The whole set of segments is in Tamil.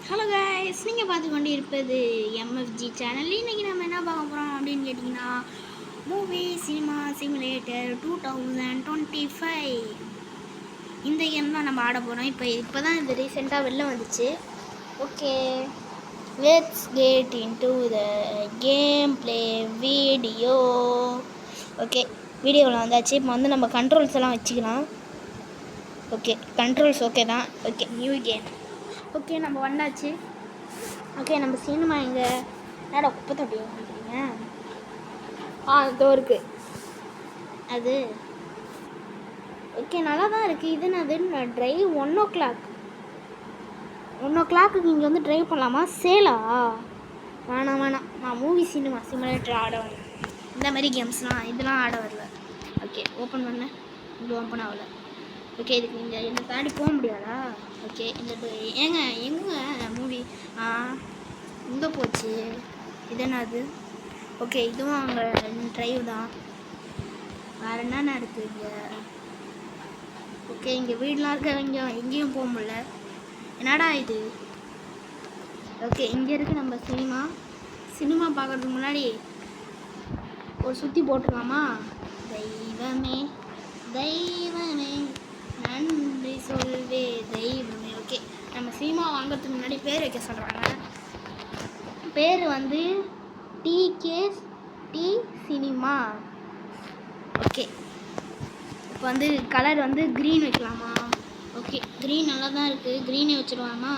ஹலோ கைஸ், நீங்கள் பார்த்து கொண்டு இருப்பது எம்எஃப்ஜி சேனல். இன்றைக்கி நம்ம என்ன பார்க்க போகிறோம் அப்படின்னு கேட்டிங்கன்னா, மூவி சினிமா சிமுலேட்டர் 2025 இந்த கேம் தான் நம்ம ஆட போகிறோம். இப்போ தான் இது ரீசெண்டாக வெளில வந்துச்சு. Okay, let's get into the game play video. Okay, வீடியோவில் வந்தாச்சு. இப்போ வந்து நம்ம கண்ட்ரோல்ஸ் எல்லாம் வச்சுக்கலாம். ஓகே, கண்ட்ரோல்ஸ் ஓகே தான். Okay, new game. ஓகே, நம்ம வந்தாச்சு. ஓகே, நம்ம சினிமா எங்கே நேரம் குப்பை தொட்டி வந்துருக்கீங்க. இதோ இருக்குது அது. ஓகே, நல்லா தான் இருக்குது. இது நான் ட்ரைவ் 1 o'clock இங்கே வந்து ட்ரைவ் பண்ணலாமா? சேலா? வேணாம், நான் மூவி சினிமா சிமுலேட்டர் ஆட வரேன். இந்த மாதிரி கேம்ஸ்லாம் இதெல்லாம் ஆட வரல. ஓகே, ஓப்பன் பண்ண இது ஓப்பன் ஆகலை. ஓகே, இதுக்கு இங்கே என்னை தாண்டி போக முடியாதா? ஓகே, இந்த எங்கே மூவி இங்கே போச்சு. இது என்னது? ஓகே, இதுவும் அங்கே ட்ரைவ் தான். வேறு என்னென்ன இருக்குது இங்கே? ஓகே, இங்கே வீடெலாம் இருக்க எங்கேயும் போக முடியல. என்னடா இது? ஓகே, இங்கே இருக்குது நம்ம சினிமா பார்க்குறதுக்கு முன்னாடி ஒரு சுற்றி போட்டுடலாமா? தெய்வமே நன்றி சொல்வே தெய்வமே. ஓகே, நம்ம சினிமா வாங்கிறதுக்கு முன்னாடி பேர் வைக்க சொல்கிறாங்க. பேர் வந்து டிகேடி சினிமா. ஓகே, இப்போ வந்து கலர் வந்து க்ரீன் வைக்கலாமா? ஓகே, க்ரீன் நல்லா தான் இருக்குது. க்ரீனே வச்சுருவாமா?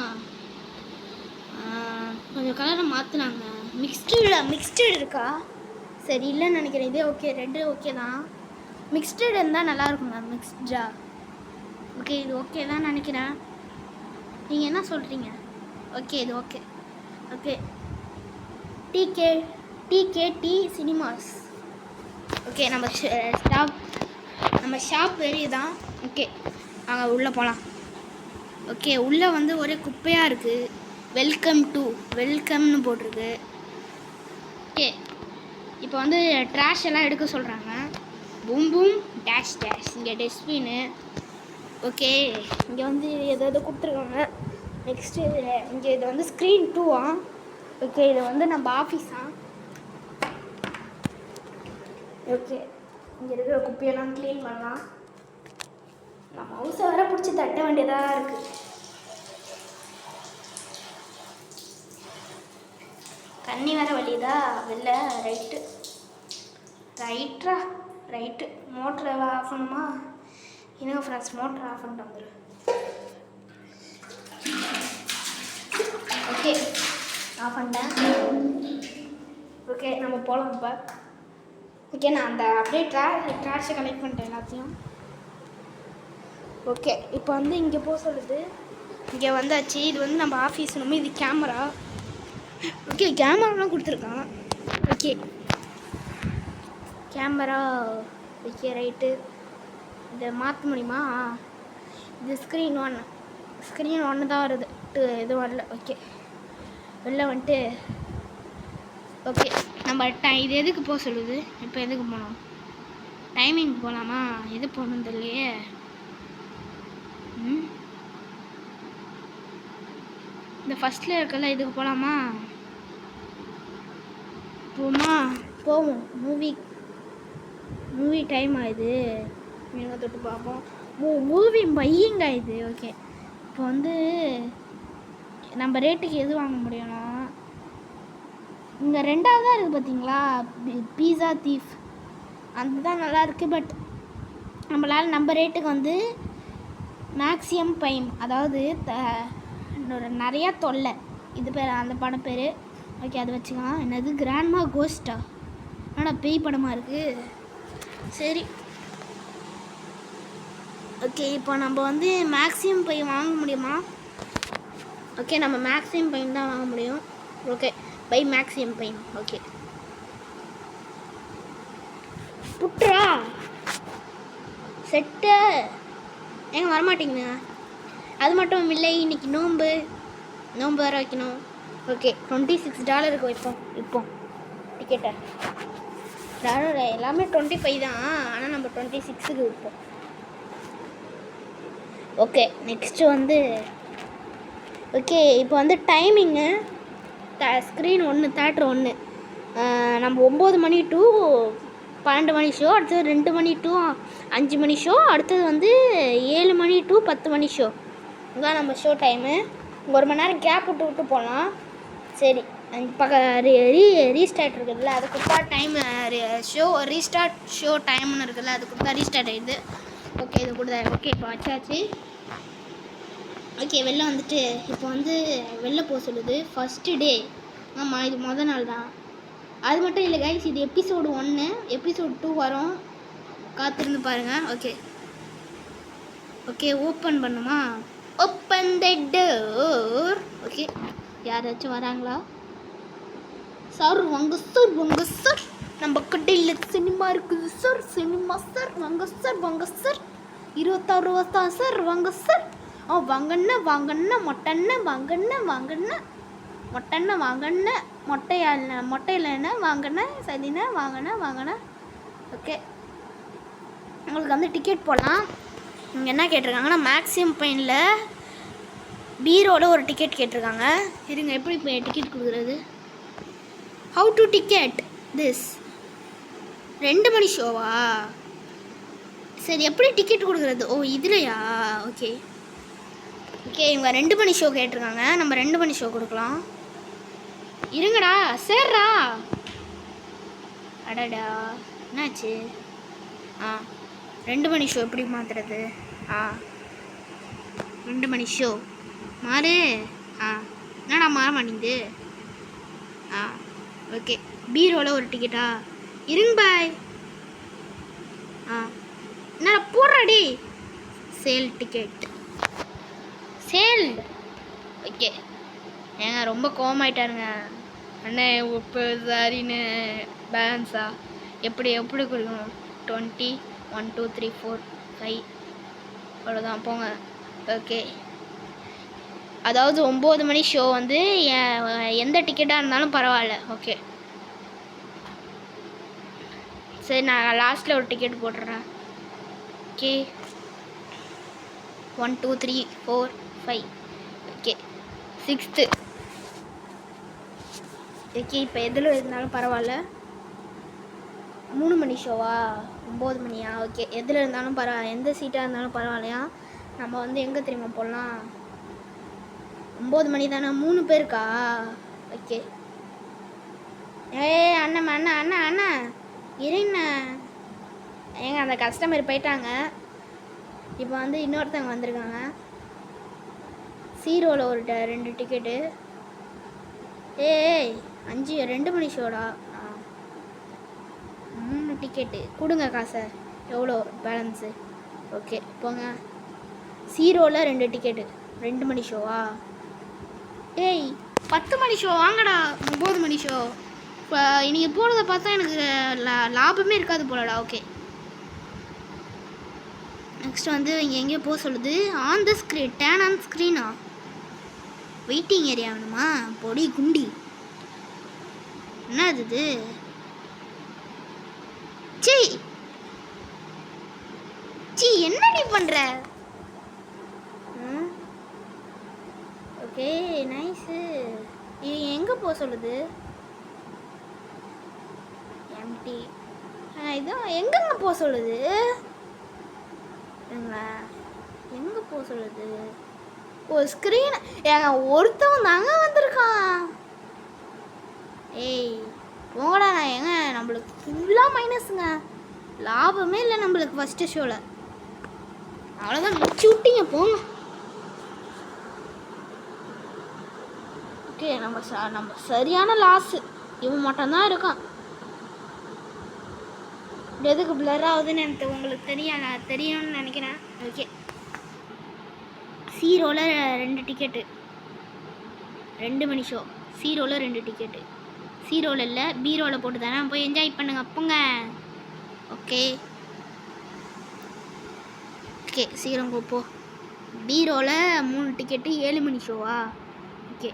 கொஞ்சம் கலரை மாற்றினாங்க. மிக்ஸ்டு இருக்கா? சரி, இல்லைன்னு நினைக்கிறேன். இதே ஓகே, ரெட்டு ஓகே தான். மிக்ஸ்டு இருந்தால் நல்லாயிருக்குங்க. மிக்ஸ்டா? ஓகே, இது ஓகே தான் நினைக்கிறேன். நீங்கள் என்ன சொல்கிறீங்க? ஓகே, இது okay. Okay, TKD cinemas. Okay, நம்ம ஷாப் வெளியே தான். ஓகே, அங்கே உள்ளே போகலாம். ஓகே, உள்ளே வந்து ஒரே குப்பையாக இருக்குது. வெல்கம்னு போட்டிருக்கு. ஓகே, இப்போ வந்து ட்ராஷ் எல்லாம் எடுக்க சொல்கிறாங்க. பூம் டேஷ் இங்கே டஸ்ட்பின்னு. ஓகே, இங்கே வந்து எதாவது கொடுத்துருக்காங்க. நெக்ஸ்ட்டு இங்கே இது வந்து ஸ்க்ரீன் 2 ஓகே, இது வந்து நம்ம ஆஃபீஸா? ஓகே, இங்கே இருக்கிற குப்பையெல்லாம் க்ளீன் பண்ணலாம். நம்ம மவுஸை வேற பிடிச்சி தட்ட வேண்டியதாக இருக்குது. தண்ணி வேற வலியுதா வெளில? ரைட்டு மோட்ரு ஆஃப் பண்ணுமா? இன்னும் ஃப்ரெண்ட்ஸ், மோட்ரு ஆஃப் பண்ணிட்டு வந்துடும். ஓகே, ஆஃப் பண்ணிட்டேன். ஓகே, நம்ம போகலாம் இப்போ. ஓகே, நான் அந்த அப்படியே ட்ராஷை கலெக்ட் பண்ணிட்டேன் எல்லாத்தையும். ஓகே, இப்போ வந்து இங்கே போக சொல்லுது. இங்கே வந்தாச்சு. இது வந்து நம்ம ஆஃபீஸ் ரூம். இது கேமரா. ஓகே, கேமராலாம் கொடுத்துருக்கான். Okay, camera. Okay, right. இதை மாற்ற முடியுமா? இது ஸ்க்ரீன் 1 தான் வருது. இது வரல. ஓகே, வெளில வந்துட்டு. ஓகே, நம்ம இது எதுக்கு போக சொல்லுது? இப்போ எதுக்கு போகணும்? டைமிங் போகலாமா? எது போகணும் தெரியலையே. இந்த ஃபஸ்ட்டில் இருக்கல, இதுக்கு போகலாமா? போவோம். மூவி டைம் ஆகுது. நீங்கள் தொட்டு பார்ப்போம். மூவி பையிங் ஆகுது. ஓகே, இப்போ வந்து நம்ம ரேட்டுக்கு எது வாங்க முடியும்னா, இங்கே 2ஆவதாக இருக்குது பார்த்தீங்களா, பீஸா தீஃப். அதுதான் நல்லா இருக்குது. பட் நம்மளால் நம்ம ரேட்டுக்கு வந்து மேக்ஸிமம் பைம், அதாவது நிறையா தொல்லை. இது பேர் அந்த படம் பேர். ஓகே, அது வச்சுக்கலாம். என்னது கிராண்ட்மா கோஸ்டா? ஆனால் பேய் படமாக இருக்குது. சரி, ஓகே, இப்போ நம்ம வந்து மேக்ஸிமம் பை வாங்க முடியுமா? ஓகே, நம்ம மேக்ஸிமம் பைன் தான் வாங்க முடியும். Okay, by maximum fine. Okay, புட்ரா செட்டு ஏங்க வரமாட்டிங்க? அது மட்டும் இல்லை, இன்னைக்கு நோன்பு வேறு வைக்கணும். ஓகே, $26 வைப்போம். இப்போ டிக்கெட்டை எல்லாமே 25 தான். ஆனால் நம்ம 26க்கு வைப்போம். ஓகே, நெக்ஸ்ட்டு வந்து ஓகே இப்போ வந்து டைமிங்கு ஸ்க்ரீன் 1 தேட்டர் 1 நம்ம 9 மணி டு 12 மணி ஷோ, அடுத்தது 2 மணி டு 5 மணி ஷோ, அடுத்தது வந்து 7 மணி டு 10 மணி ஷோ. இதுதான் நம்ம ஷோ டைமு. 1 மணி நேரம் கேப் விட்டு விட்டு போகலாம். சரி, ரீஸ்டார்ட் இருக்குதுல்ல, அது கொடுத்தா டைம் ரீஸ்டார்ட் ஷோ டைம்னு இருக்குதுல்ல, அது கொடுத்தா ரீஸ்டார்ட் ஆகிடுது. ஓகே, இது கொடுத்தா ஓகே. இப்போ வச்சாச்சு. ஓகே, வெளில வந்துட்டு இப்போ வந்து வெளில போக சொல்லுது. First day. ஆமாம், இது மொதல் நாள் தான். அது மட்டும் இல்லை கைஸ், இது எபிசோடு 1, எபிசோடு 2 வரும், காத்திருந்து பாருங்கள். ஓகே ஓகே, ஓப்பன் பண்ணுமா? Open the door. ஓகே, யாராச்சும் வராங்களா? சார் வாங்க சார், வாங்க சார், நம்ம கடையில் சினிமா இருக்குது சார், சினிமா சார், வாங்க சார், வாங்க சார், 26 ரூபா தான் சார், வாங்க சார். வாங்கண்ணா வாங்கண்ணா, மொட்டண்ணா வாங்கண்ணா, வாங்கண்ணா மொட்டண்ணா, வாங்கண்ணா மொட்டையில் என்ன வாங்கண்ணா, சரிண்ணா வாங்கண்ணா, வாங்கண்ணா. ஓகே, உங்களுக்கு வந்து டிக்கெட் போடலாம். இங்கே என்ன கேட்டிருக்காங்கன்னா, மேக்ஸிமம் பெயினில் பீரோவில் ஒரு டிக்கெட் கேட்டிருக்காங்க. இருங்க, எப்படி இப்போ டிக்கெட் கொடுக்குறது? How to ticket this? 2 மணி ஷோவா? சரி, எப்படி டிக்கெட் கொடுக்குறது? ஓ, இதுலையா? ஓகே ஓகே, இவங்க 2 மணி ஷோ கேட்டிருக்காங்க. நம்ம 2 மணி ஷோ கொடுக்கலாம். இருங்கடா, சரிடா. அடடா, என்னாச்சு? 2 மணி ஷோ எப்படி மாற்றுறது? 2 மணி ஷோ மாறு. என்னடா மாற மாட்டேங்குது? ஓகே, பீரோவில் ஒரு டிக்கெட்டா? இருங்க பாய். என்னடா போடுறாடி? Sale ticket, sale. ஓகே, ஏங்க ரொம்ப கோவமாயிட்டாருங்க அண்ணே. இப்போ சரின்னு பேலன்ஸா எப்படி கொடுக்கணும்? 20, 1 2 3 4 5 அவ்வளோதான், போங்க. ஓகே, அதாவது 9 மணி ஷோ வந்து எந்த டிக்கெட்டாக இருந்தாலும் பரவாயில்ல. ஓகே சரி, நான் லாஸ்ட்டில் ஒரு டிக்கெட் போட்டுறேன். ஓகே, 1 2 3 4 5. Okay, 6th. ஓகே, இப்போ எதில் இருந்தாலும் பரவாயில்ல. 3 மணி ஷோவா? 9 மணியா? ஓகே, எதில் இருந்தாலும் பரவாயில்ல, எந்த சீட்டாக இருந்தாலும் பரவாயில்லையா. நம்ம வந்து எங்கே தெரியுமா போடலாம்? 9 மணி தானே, 3 பேருக்கா? ஓகே. அண்ணா அண்ணா அண்ணா அண்ணா இருண்ணா. ஏங்க, அந்த கஸ்டமர் போயிட்டாங்க. இப்போ வந்து இன்னொருத்தவங்க வந்திருக்காங்க. 0வில் ஒரு 2 டிக்கெட்டு. 2 மணி ஷோடா? 3 டிக்கெட்டு கொடுங்க காசை. எவ்வளோ பேலன்ஸு? ஓகே, போங்க. 0வில் 2 டிக்கெட்டு. 2 மணி ஷோவா? 10 மணி ஷோ வாங்கடா. 9 மணி ஷோ. இப்போ நீங்கள் போகிறத பார்த்தா எனக்கு லாபமே இருக்காது போலடா. ஓகே, நெக்ஸ்ட் வந்து இங்கே எங்கேயோ போக சொல்லுது. On the screen, then on ஸ்க்ரீனா? வெயிட்டிங் ஏரியா வேணுமா? பொடி குண்டி, என்ன இது? சி என்ன நீ பண்ணுற? Okay, nice. இது எங்கே போக சொல்லுது? எம்டி. இதான் எங்கெங்க போக சொல்லுது? எங்கே போக சொல்லுது? ஓ, ஸ்க்ரீன். ஏங்க, ஒருத்தவன் தாங்க வந்திருக்கான். போங்கடா. ஏங்க, நம்மளுக்கு ஃபுல்லாக மைனஸுங்க, லாபமே இல்லை நம்மளுக்கு ஃபஸ்ட்டு ஷோவில். அவ்வளோதான், முடிச்சு விட்டீங்க, போங்க. ஓகே, நம்ம சரியான லாஸு. இவன் மட்டும்தான் இருக்கான். எதுக்கு பிளர் ஆகுதுன்னு எனக்கு உங்களுக்கு தெரியும்னு நினைக்கிறேன். ஓகே, 0வில் 2 டிக்கெட்டு. 2 மணி ஷோ. 0வில் 2 டிக்கெட்டு. 0வில் இல்லை, பீரோவில் போட்டு தானே. போய் என்ஜாய் பண்ணுங்க, அப்போங்க. ஓகே ஓகே, சீக்கிரம் போ. பீரோவில் 3 டிக்கெட்டு. 7 மணி ஷோவா? ஓகே,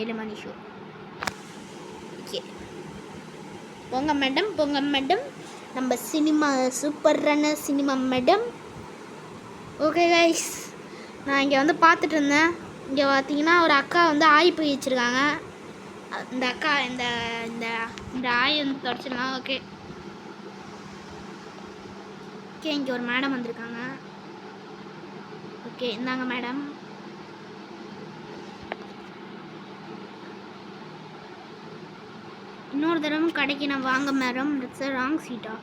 7 மணி ஷோ. ஓகே, போங்க மேடம், போங்க மேடம். நம்ம சினிமா சூப்பரான சினிமா மேடம். ஓகே கைஸ், நான் இங்கே வந்து பார்த்துட்டு இருந்தேன். இங்கே பார்த்தீங்கன்னா ஒரு அக்கா வந்து ஆய் போய் வச்சுருக்காங்க. இந்த அக்கா இந்த இந்த இந்த ஆய் வந்து தொடச்சிடலாம். Okay okay. இங்கே ஒரு மேடம் வந்திருக்காங்க. ஓகே இந்தாங்க மேடம். இன்னொரு தடவை கடைக்கு நான் வாங்க மேடம். இட்ஸ் ராங் சீட்டா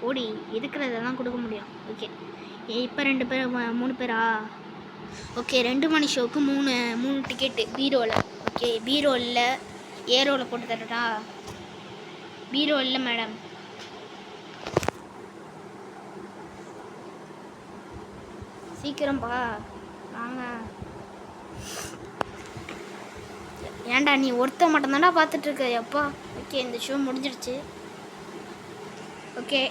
ஓடி இருக்கிறதெல்லாம் கொடுக்க முடியும். ஓகே இப்போ 2 பேர் 3 பேரா? ஓகே 2 மணி ஷோவுக்கு 3 டிக்கெட்டு பீரோவில். ஓகே பீரோ இல்லை, ஏரோவில் போட்டு தரட்டா? பீரோ இல்லை மேடம். சீக்கிரம்பா வாங்க. ஏன்டா நீ ஒருத்த மட்டும்தான்டா பார்த்துட்ருக்க எப்பா? ஓகே இந்த ஷோ முடிஞ்சிடுச்சு. ஓகே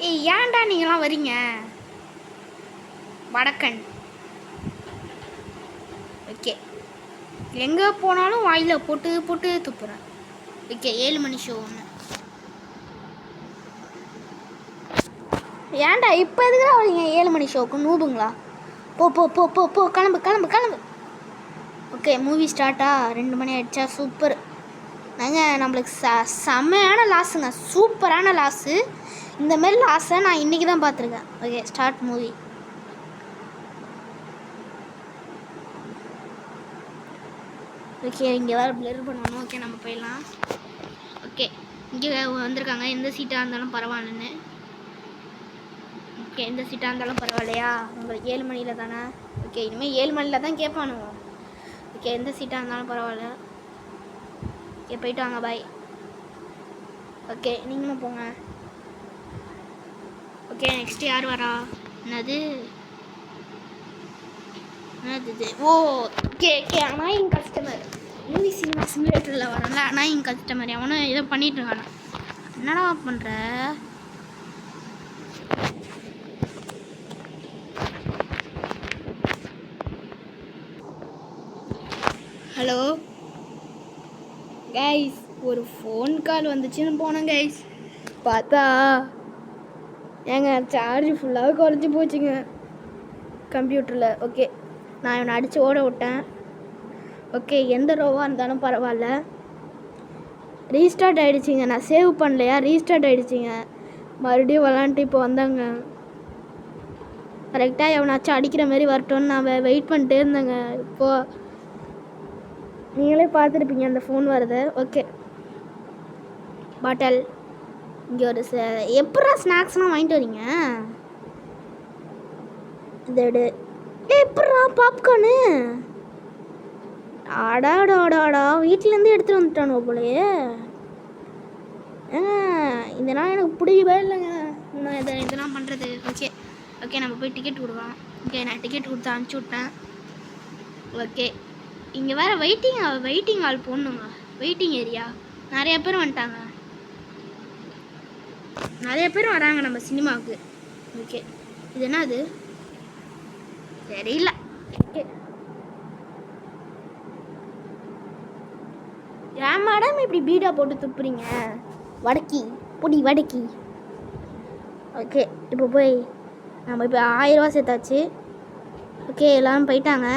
ஏய் ஏன்டா நீங்களாம் வரீங்க? வடக்கன். ஓகே எங்கே போனாலும் வாயில் போட்டு போட்டு துப்புறேன். ஓகே 7 மணி ஷோ ஒன்று. ஏன்டா இப்போ எதுக்குடா வரீங்க 7 மணி ஷோவுக்கு? நூபுங்களா? போ போ போ போ போ கிளம்பு கிளம்பு கிளம்பு. Okay movie ஸ்டார்ட்டா? 2 மணி ஆயிடுச்சா? சூப்பர். நாங்கள் நம்மளுக்கு செம்மையான லாஸுங்க, சூப்பரான லாஸு. இந்தமாரி லாஸை நான் இன்றைக்கி தான் பார்த்துருக்கேன். Okay start movie. ஓகே இங்கே வேறு ப்ளர் பண்ணணும். ஓகே நம்ம போயிடலாம். ஓகே இங்கே வந்திருக்காங்க. எந்த சீட்டாக இருந்தாலும் பரவாயில்லன்னு. ஓகே எந்த சீட்டாக இருந்தாலும் பரவாயில்லையா? உங்களுக்கு 7 மணியில் தானே? ஓகே இனிமேல் 7 மணியில் தான் கேட்பானுங்க. ஓகே எந்த சீட்டாக இருந்தாலும் பரவாயில்ல. ஓகே போயிட்டு வாங்க பாய். ஓகே நீங்களும் போங்க. ஓகே நெக்ஸ்ட்டு யார் வரா? என்னது இது? Oh okay okay annoying customer. Movie cinema சிமுலேட்டரில் வரல அனாயிங் கஸ்டமர். அவனும் ஏதோ பண்ணிட்டு இருக்கானா? என்னடா பண்ணுற? ஹலோ கைஸ், ஒரு ஃபோன் கால் வந்துச்சுன்னு போனேன் கைஸ். பார்த்தா ஏங்க சார்ஜ் ஃபுல்லாக குறைஞ்சி போச்சுங்க கம்ப்யூட்டரில். ஓகே நான் இவனை அடித்து ஓட விட்டேன். ஓகே எந்த ரோவாக இருந்தாலும் பரவாயில்ல. ரீஸ்டார்ட் ஆகிடுச்சிங்க. நான் சேவ் பண்ணலையா? ரீஸ்டார்ட் ஆகிடுச்சிங்க. மறுபடியும் விளாண்டுட்டு இப்போ வந்தாங்க. கரெக்டாக எவனாச்சும் அடிக்கிற மாதிரி வரட்டும்னு நான் வெயிட் பண்ணிட்டே இருந்தேங்க. இப்போது நீங்களே பார்த்துருப்பீங்க அந்த ஃபோன் வருது. ஓகே பாட்டல் இங்கே ஒரு எப்படா ஸ்நாக்ஸ்லாம் வாங்கிட்டு வரீங்க? இதோடு எப்படா பாப்கார்னு? ஆடாடாடாடா வீட்டிலேருந்து எடுத்துகிட்டு வந்துட்டானோ போலையே. இந்த நாள் எனக்கு பிடிக்கவே இல்லைங்க. இன்னும் இதெல்லாம் பண்ணுறது. ஓகே ஓகே நம்ம போய் டிக்கெட் கொடுக்கலாம். ஓகே நான் டிக்கெட் கொடுத்து அனுப்பிச்சி விட்டேன். ஓகே இங்கே வேறு வெயிட்டிங் ஆள் போடணுங்க. வெயிட்டிங் ஏரியா நிறைய பேர் வந்துட்டாங்க. நிறைய பேர் வராங்க நம்ம சினிமாவுக்கு. ஓகே இது என்ன? அது தெரியல. ஓகே ஏன் மேடம் இப்படி பீடா போட்டு துப்புறீங்க? வடக்கி பொடி வடக்கி. ஓகே இப்போ போய் நம்ம இப்போ 1000 ரூபா சேர்த்தாச்சு. ஓகே எல்லோரும் போயிட்டாங்க.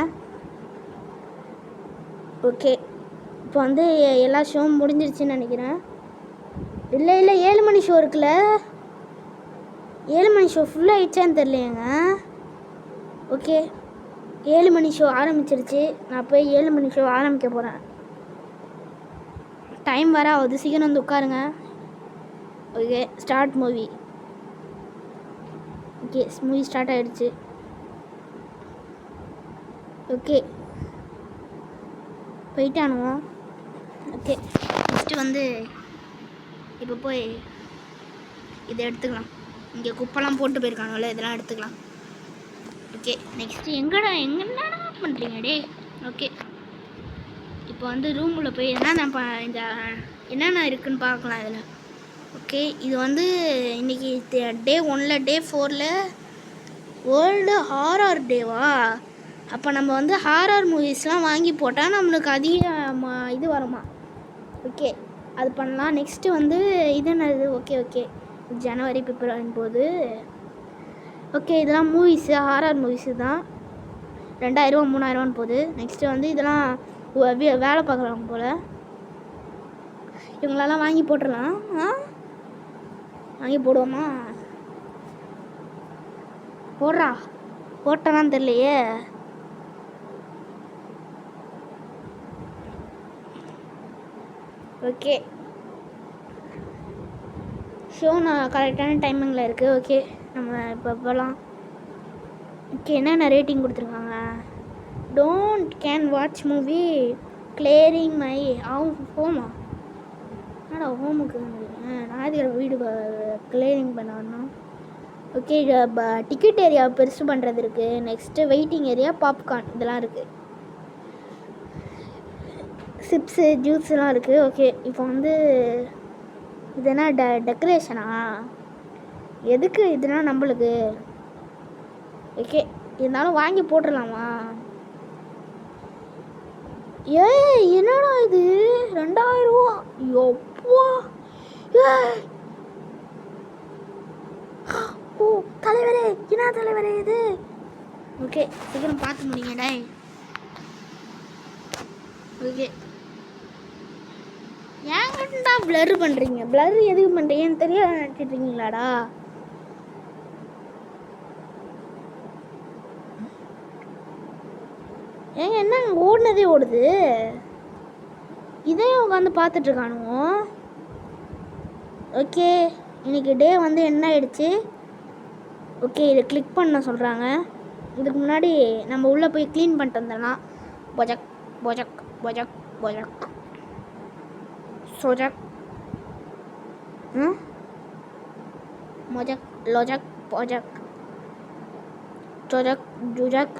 ஓகே இப்போ வந்து எல்லா ஷோவும் முடிஞ்சிருச்சுன்னு நினைக்கிறேன். இல்லை 7 மணி ஷோ இருக்குல்ல, 7 மணி ஷோ ஃபுல்லாக ஆயிடுச்சான்னு தெரியலையேங்க. ஓகே 7 மணி ஷோ ஆரம்பிச்சிருச்சு. நான் போய் 7 மணி ஷோ ஆரம்பிக்க போகிறேன். டைம் வர ஆகுது, சீக்கிரம் வந்து உட்காருங்க. Okay start movie. Okay movie start ஆகிடுச்சு. ஓகே போயிட்டானுங்க. ஓகே நெக்ஸ்ட்டு வந்து இப்போ போய் இதை எடுத்துக்கலாம். இங்கே குப்பைலாம் போட்டு போயிருக்காங்கல்ல, இதெல்லாம் எடுத்துக்கலாம். ஓகே நெக்ஸ்ட்டு என்னடா பண்ணுறீங்க டே? ஓகே இப்போ வந்து ரூமில் போய் என்னென்ன இருக்குதுன்னு பார்க்கலாம் இதில். ஓகே இது வந்து இன்றைக்கி டே 1ல் டே 4ல் வேர்ல்டு ஹாரர் டேவா? அப்போ நம்ம வந்து ஹாரர் மூவிஸ்லாம் வாங்கி போட்டால் நம்மளுக்கு அதிக இது வருமா? ஓகே அது பண்ணலாம். நெக்ஸ்ட்டு வந்து இது என்னது? ஓகே ஜனவரி பிப்ரவரி போது. ஓகே இதெல்லாம் மூவிஸு, ஹாரர் மூவிஸு தான். 2000 3000 போகுது. நெக்ஸ்ட்டு வந்து இதெல்லாம் வேலை பார்க்குறாங்க போல். இவங்களெல்லாம் வாங்கி போட்டுடலாம். வாங்கி போடுவோமா? போடுறா. போட்டனான்னு தெரியலையே. ஓகே, ஷோ நான் கரெக்டான டைமிங்கில் இருக்குது. ஓகே, நம்ம இப்போ போகலாம். ஓகே, என்னென்ன ரேட்டிங் கொடுத்துருக்காங்க? Don't can watch movie clearing my ஹோமா. என்னடா ஹோமுக்கு ஞாயிற்றுக்கிழமை வீடு கிளியரிங் பண்ண வரணும். ஓகே, டிக்கெட் ஏரியா பெருசு பண்ணுறது இருக்குது. நெக்ஸ்ட்டு வெயிட்டிங் ஏரியா, பாப்கார்ன் இதெல்லாம் இருக்குது. சிப்ஸு ஜூஸ்லாம் இருக்குது. ஓகே, இப்போ வந்து இது என்ன டெக்கரேஷனா? எதுக்கு இதுனா நம்மளுக்கு? ஓகே, இருந்தாலும் வாங்கி போட்டுடலாமா? என்னடா இது 2000 ரூபா? எப்பா! ஓ தலைவரே, என்ன தலைவரே இது? ஓகே, சீக்கிரம் பார்த்து முடிங்க டேய். ஓகே, ஏங்கடா பிளர் பண்ணுறீங்க? பிளர் எதுக்கு பண்ணுறீங்கன்னு தெரியாது நினச்சிட்டு இருக்கீங்களாடா? ஏங்க என்ன ஓடுனதே ஓடுது, இதையும் உட்காந்து பார்த்துட்ருக்கானுங்க. ஓகே, இன்றைக்கி டே வந்து என்ன ஆயிடுச்சு? ஓகே, இதை கிளிக் பண்ண சொல்கிறாங்க. இதுக்கு முன்னாடி நம்ம உள்ளே போய் க்ளீன் பண்ணிட்டு வந்துடலாம். பொஜக் பொஜக் பொஜக் பொஜக் சோஜக் மொஜக் லொஜக் பொஜக் சோஜக் ஜுஜக்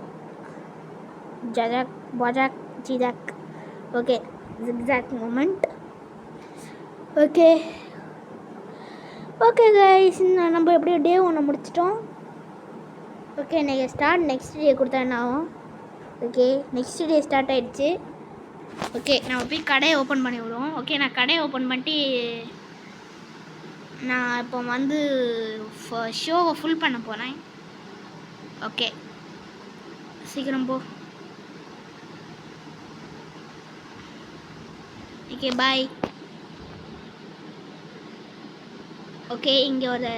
ஜஜக் பொஜக் ஜிஜக். Okay, zigzag movement. Okay okay guys, நம்ம எப்படியோ டே 1 முடிச்சிட்டோம். ஓகே, நெக்ஸ்ட் டே கொடுத்தா என்ன ஆகும்? ஓகே, நெக்ஸ்ட் டே ஸ்டார்ட் ஆகிடுச்சு. ஓகே, நம்ம போய் கடையை ஓப்பன் பண்ணி விடுவோம். ஓகே, நான் கடையை ஓப்பன் பண்ணிட்டு நான் இப்போ வந்து ஷோவை ஃபுல் பண்ண போகிறேன். ஓகே, சீக்கிரம் போ. ஓகே, பாய். ஓகே, இங்கே ஒரு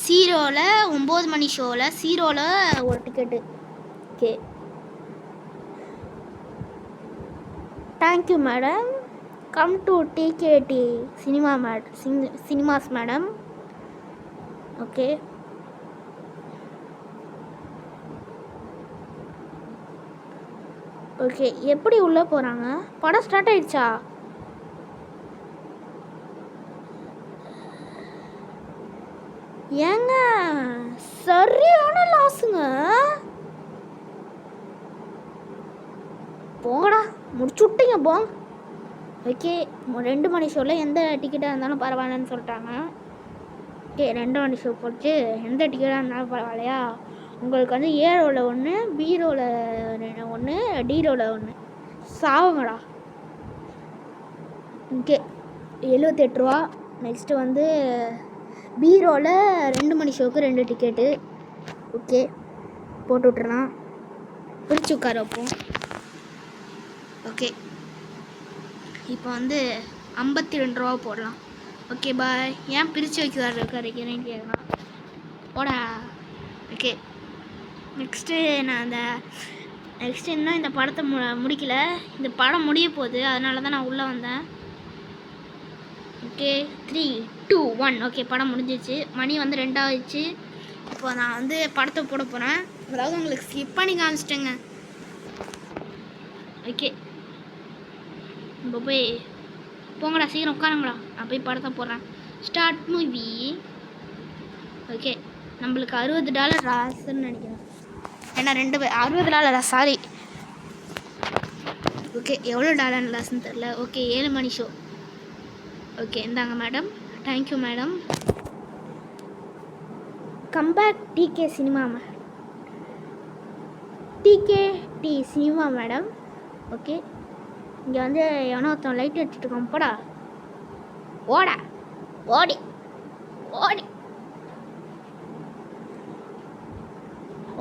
0ல் 9 மணி ஷோவில் 0ல் ஒரு ticket. Okay, thank you madam. Come to TKD cinemas madam. Okay, okay, எப்படி உள்ளே போகிறாங்க? படம் ஸ்டார்ட் ஆயிடுச்சா? ஏங்க சரியான லாஸுங்க. போங்கடா, முடிச்சு விட்டீங்க போங்க. ஓகே, 2 மணி ஷோவில் எந்த டிக்கெட்டாக இருந்தாலும் பரவாயில்லன்னு சொல்லிட்டாங்க. ஓகே, 2 மணி ஷோ போட்டு எந்த டிக்கெட்டாக இருந்தாலும் பரவாயில்லையா? உங்களுக்கு வந்து ஏ ரோவில் 1, பி ரோவில் 1, டி ரோவில் 1. சாவுங்கடா. ஓகே, 78 ரூபா. நெக்ஸ்ட்டு வந்து பி ரோவில் 2 மணி ஷோவுக்கு 2 டிக்கெட்டு. ஓகே, போட்டு விட்றலாம். பிரித்து உட்கார வைப்போம். ஓகே, இப்போ வந்து 52 ரூபா போடலாம். ஓகே, பாய். ஏன் பிரித்து வைக்கிறேன்னு கேட்கலாம். போடா. ஓகே, நெக்ஸ்ட்டு நான் நெக்ஸ்ட்டு இன்னும் இந்த படத்தை முடிக்கல. இந்த படம் முடிய போகுது, அதனால தான் நான் உள்ளே வந்தேன். ஓகே, 3 2 1. ஓகே, படம் முடிஞ்சிச்சு. மணி வந்து 2 ஆகிடுச்சு. இப்போ நான் வந்து படத்தை போட போகிறேன். அதாவது உங்களுக்கு ஸ்கிப் பண்ணி காமிச்சிட்டேங்க. ஓகே, இப்போ போய் போங்கடா, சீக்கிரம் உட்காருங்கடா. நான் போய் படத்தை போடுறேன். Start movie. ஓகே, நம்மளுக்கு $60 ராசுன்னு நினைக்கிறேன். ஏன்னா $60 சாரி. ஓகே, எவ்வளோ டாலர் லாஸ்ன்னு தெரில. ஓகே, 7 மணி ஷோ. ஓகே, இந்தாங்க மேடம். Thank you madam. கம்பேக் டிகே சினிமா டிகேடி சினிமா மேடம். ஓகே, இங்கே வந்து எவனோ ஒருத்தன் லைட் அடிச்சுட்டு இருக்கான். போடா, ஓடா, ஓடி ஓடி.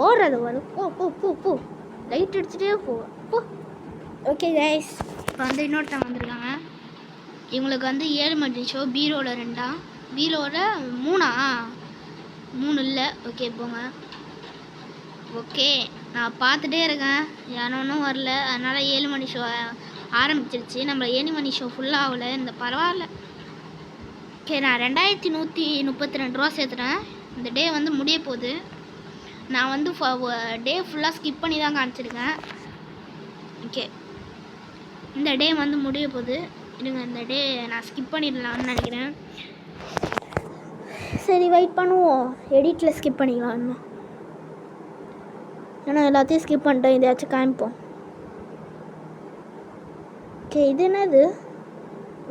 ஓடுறது வரும். போ போ போ போ லைட் அடிச்சுட்டே போ. ஓகே கைஸ், இப்போ வந்து இன்னொருத்தவங்க வந்திருக்காங்க. இவங்களுக்கு வந்து 7 மணி ஷோ. பீரோவில் 2, பீரோவில் 3 இல்லை. ஓகே போங்க. ஓகே, நான் பார்த்துட்டே இருக்கேன், யாரும் வரல. அதனால் 7 மணி ஷோ ஆரம்பிச்சிருச்சு. நம்ம 7 மணி ஷோ ஃபுல்லாக ஆகலை. இந்த பரவாயில்ல. ஓகே, நான் 2132 ரூபா சேர்த்துட்டேன். இந்த டே வந்து முடிய போகுது. நான் வந்து டே ஃபுல்லாக ஸ்கிப் பண்ணி தான் காமிச்சிருக்கேன். ஓகே, இந்த டே வந்து முடிய போகுது. இருங்க, இந்த டே நான் ஸ்கிப் பண்ணிடலாம்னு நினைக்கிறேன். சரி வெயிட் பண்ணுவோம். எடிட்டில் ஸ்கிப் பண்ணிக்கலாம் இன்னும். ஏன்னா எல்லாத்தையும் ஸ்கிப் பண்ணிட்டேன். இதையாச்சும் காமிப்போம். ஓகே, இது என்னது?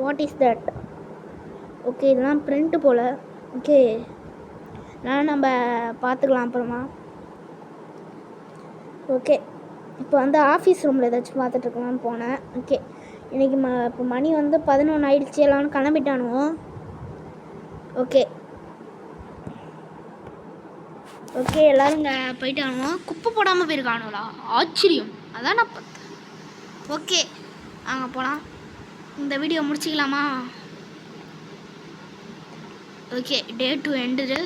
What is that? ஓகே, இதெல்லாம் பிரிண்ட்டு போல். ஓகே, நான் நம்ம பார்த்துக்கலாம் அப்புறமா. ஓகே, இப்போ வந்து ஆஃபீஸ் ரூமில் ஏதாச்சும் பார்த்துட்ருக்கலான்னு போனேன். ஓகே, இன்றைக்கி இப்போ மணி வந்து 11 ஆயிடுச்சு. எல்லாரும் கிளம்பிட்டானுவோம். ஓகே ஓகே, எல்லோரும் இங்கே போயிட்டானுவோம். குப்பை போடாமல் போயிருக்கானுங்களா? ஆச்சரியம். அதான் நான் பார்த்தேன். ஓகே, அங்கே போகலாம். இந்த வீடியோ முடிச்சிக்கலாமா? ஓகே, டே 2 எண்டுது.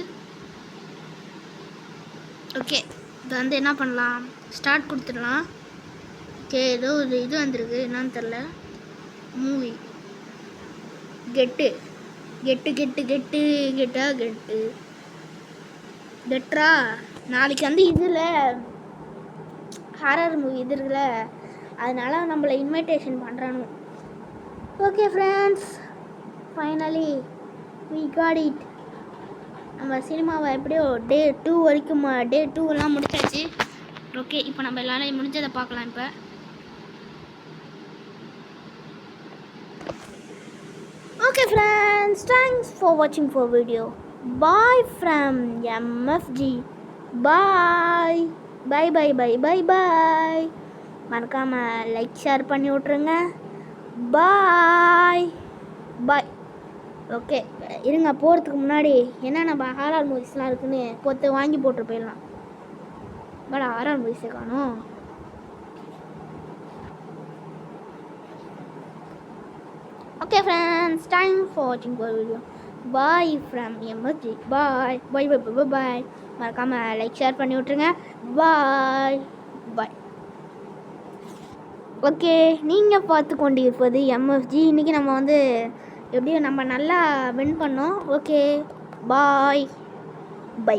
ஓகே, இது வந்து என்ன பண்ணலாம்? ஸ்டார்ட் கொடுத்துடலாம். ஓகே, ஏதோ ஒரு இது வந்திருக்கு, என்னன்னு தெரில. மூவி கெட்டா கெட்ரா. நாளைக்கு வந்து இதில் ஹாரர் மூவி இது இருக்குல்ல, அதனால நம்மளை இன்விடேஷன் பண்ணுறானு. Okay friends, finally we got it. நம்ம சினிமாவை எப்படியோ டே 2 வரைக்கும் டே 2 முடிச்சாச்சு. ஓகே, இப்போ நம்ம எல்லாரும் முடிஞ்சதை பார்க்கலாம். இப்போ okay friends, thanks for watching for video. Bye from MFG. Bye மறக்காம லைக் ஷேர் பண்ணி விட்ருங்க. பாய். ஓகே, இருங்க, போகிறதுக்கு முன்னாடி என்ன நம்ம ஹாரர் மூவிஸ்லாம் இருக்குன்னு வாங்கி போட்டு போயிடலாம். பட் ஹாரர் மூவிஸே காணும். Okay friends, time for watching for video. Bye from MFG. Bye. மறக்காம லைக் ஷேர் பண்ணி விட்ருங்க. பாய். ஓகே, நீங்கள் பார்த்து கொண்டு இருப்பது MFG. இன்றைக்கி நம்ம வந்து எப்படியும் நம்ம நல்லா வின் பண்ணோம். Okay, bye. பை.